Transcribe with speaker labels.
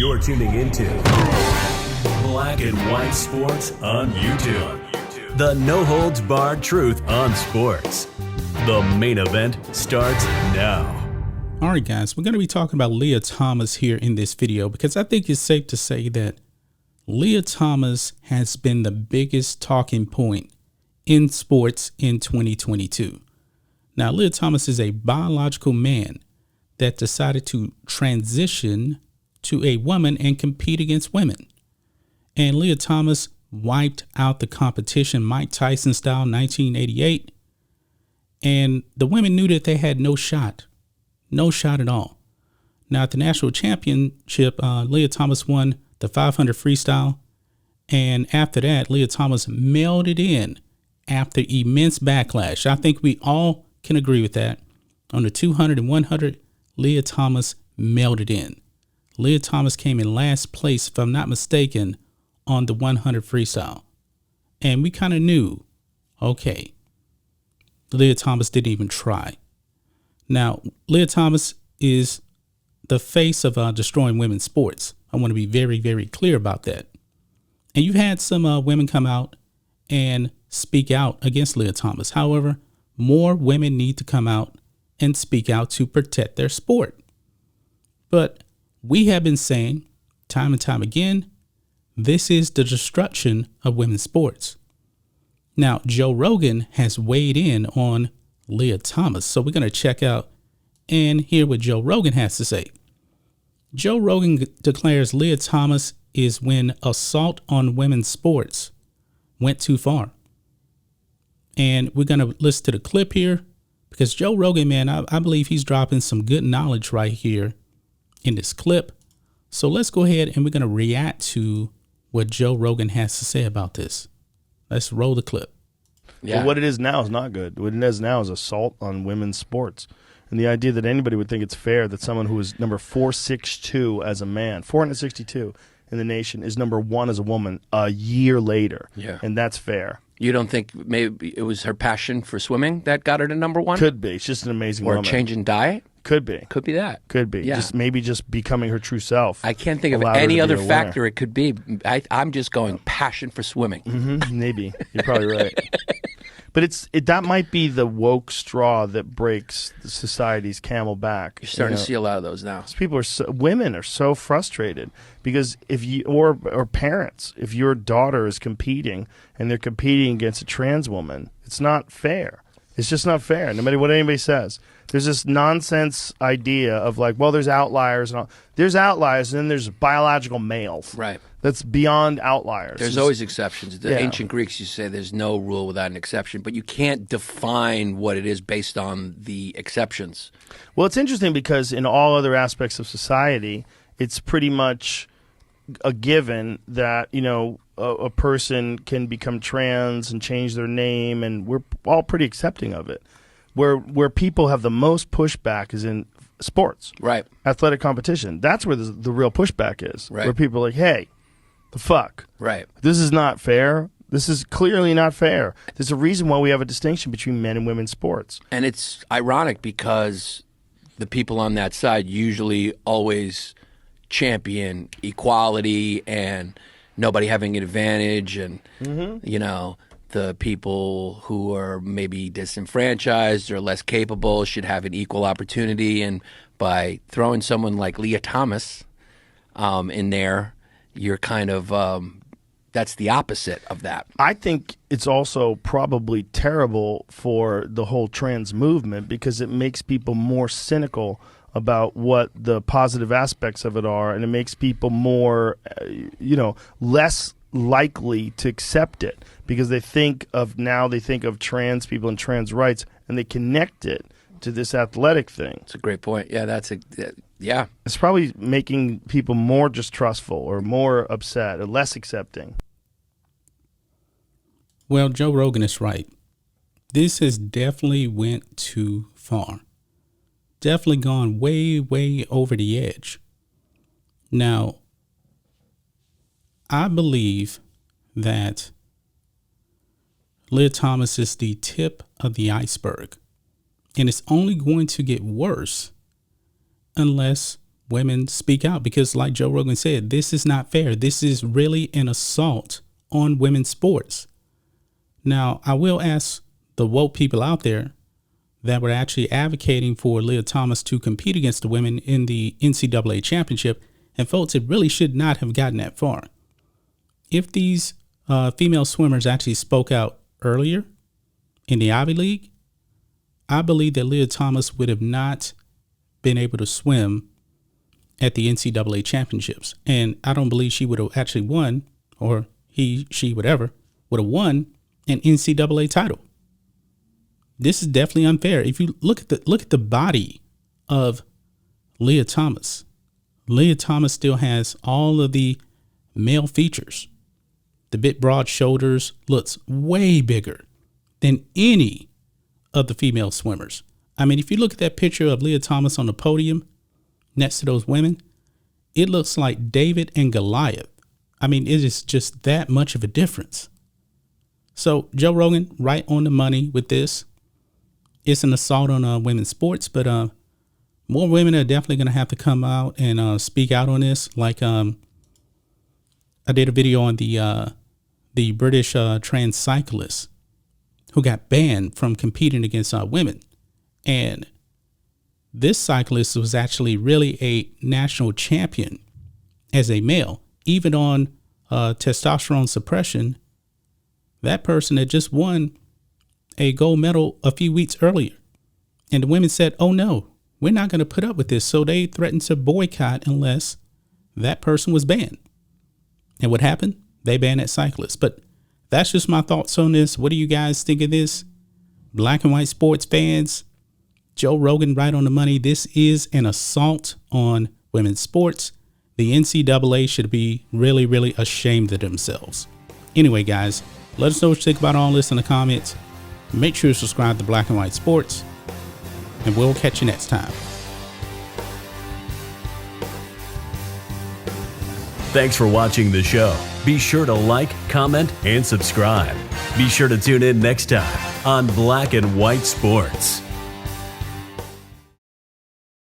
Speaker 1: You're tuning into Black and White Sports on YouTube. The no-holds-barred truth on sports. The main event starts now.
Speaker 2: All right, guys, we're going to be talking about Lia Thomas here in this video because I think it's safe to say that Lia Thomas has been the biggest talking point in sports in 2022. Now, Lia Thomas is a biological man that decided to transition to a woman and compete against women. And Lia Thomas wiped out the competition Mike Tyson style 1988. And the women knew that they had no shot at all. Now at the national championship, Lia Thomas won the 500 freestyle. And after that, Lia Thomas mailed it in after immense backlash. I think we all can agree with that. On the 200 and 100, Lia Thomas mailed it in. Lia Thomas came in last place, if I'm not mistaken, on the 100 freestyle. And we kind of knew, okay, Lia Thomas didn't even try. Now, Lia Thomas is the face of destroying women's sports. I want to be very, very clear about that. And you've had some women come out and speak out against Lia Thomas. However, more women need to come out and speak out to protect their sport. But we have been saying time and time again, this is the destruction of women's sports. Now, Joe Rogan has weighed in on Lia Thomas. So we're going to check out and hear what Joe Rogan has to say. Joe Rogan declares Lia Thomas is when assault on women's sports went too far. And we're going to listen to the clip here because Joe Rogan, man, I believe he's dropping some good knowledge right here in this clip. So let's go ahead and we're going to react to what Joe Rogan has to say about this. Let's roll the clip.
Speaker 3: Yeah. Well, what it is now is not good. What it is now is assault on women's sports. And the idea that anybody would think it's fair that someone who is number 462 as a man, 462 in the nation, is number one as a woman a year later. Yeah. And that's fair.
Speaker 4: You don't think maybe it was her passion for swimming that got her to number one?
Speaker 3: Could be. It's just an amazing woman.
Speaker 4: Or a change in diet?
Speaker 3: Could be.
Speaker 4: Could be that.
Speaker 3: Could be.
Speaker 4: Yeah.
Speaker 3: Just becoming her true self.
Speaker 4: I can't think of any other factor it could be. I'm just going passion for swimming.
Speaker 3: Maybe. You're probably right. But that might be the woke straw that breaks the society's camel back.
Speaker 4: You're starting to see a lot of those now.
Speaker 3: Women are so frustrated because or parents, if your daughter is competing and they're competing against a trans woman, it's not fair. It's just not fair, no matter what anybody says. There's this nonsense idea of like, well, there's outliers and all. There's outliers, and then there's biological males.
Speaker 4: Right.
Speaker 3: That's beyond outliers.
Speaker 4: There's always exceptions. The ancient Greeks used to say there's no rule without an exception, but you can't define what it is based on the exceptions.
Speaker 3: Well, it's interesting because in all other aspects of society, it's pretty much a given that, a person can become trans and change their name, and we're all pretty accepting of it. Where people have the most pushback is in sports,
Speaker 4: right?
Speaker 3: Athletic competition. That's where the real pushback is.
Speaker 4: Right.
Speaker 3: Where people are like, hey, the fuck?
Speaker 4: Right.
Speaker 3: This is not fair. This is clearly not fair. There's a reason why we have a distinction between men and women's sports.
Speaker 4: And it's ironic because the people on that side usually always champion equality and nobody having an advantage and, the people who are maybe disenfranchised or less capable should have an equal opportunity. And by throwing someone like Lia Thomas in there, you're kind of that's the opposite of that.
Speaker 3: I think it's also probably terrible for the whole trans movement because it makes people more cynical about what the positive aspects of it are, and it makes people more, less likely to accept it because they think of trans people and trans rights, and they connect it to this athletic thing.
Speaker 4: It's a great point. Yeah, yeah.
Speaker 3: It's probably making people more distrustful or more upset or less accepting.
Speaker 2: Well, Joe Rogan is right. This has definitely went too far. Definitely gone way, way over the edge. Now, I believe that Lia Thomas is the tip of the iceberg. And it's only going to get worse unless women speak out, because like Joe Rogan said, this is not fair. This is really an assault on women's sports. Now, I will ask the woke people out there that were actually advocating for Lia Thomas to compete against the women in the NCAA championship, and folks, it really should not have gotten that far. If these female swimmers actually spoke out earlier in the Ivy League, I believe that Lia Thomas would have not been able to swim at the NCAA championships. And I don't believe she would have actually won, or she, whatever, would have won an NCAA title. This is definitely unfair. If you look at the body of Lia Thomas, Lia Thomas still has all of the male features. The big broad shoulders looks way bigger than any of the female swimmers. I mean, if you look at that picture of Lia Thomas on the podium next to those women, it looks like David and Goliath. I mean, it is just that much of a difference. So Joe Rogan, right on the money with this. It's an assault on women's sports, but more women are definitely going to have to come out and speak out on this. Like I did a video on the British trans cyclist who got banned from competing against women. And this cyclist was actually really a national champion as a male. Even on testosterone suppression, that person had just won a gold medal a few weeks earlier. And the women said, oh no, we're not going to put up with this. So they threatened to boycott unless that person was banned. And what happened? They banned that cyclist. But that's just my thoughts on this. What do you guys think of this? Black and white sports fans, Joe Rogan right on the money. This is an assault on women's sports. The NCAA should be really, really ashamed of themselves. Anyway, guys, let us know what you think about all this in the comments. Make sure to subscribe to Black and White Sports, and we'll catch you next time.
Speaker 1: Thanks for watching the show. Be sure to like, comment, and subscribe. Be sure to tune in next time on Black and White Sports.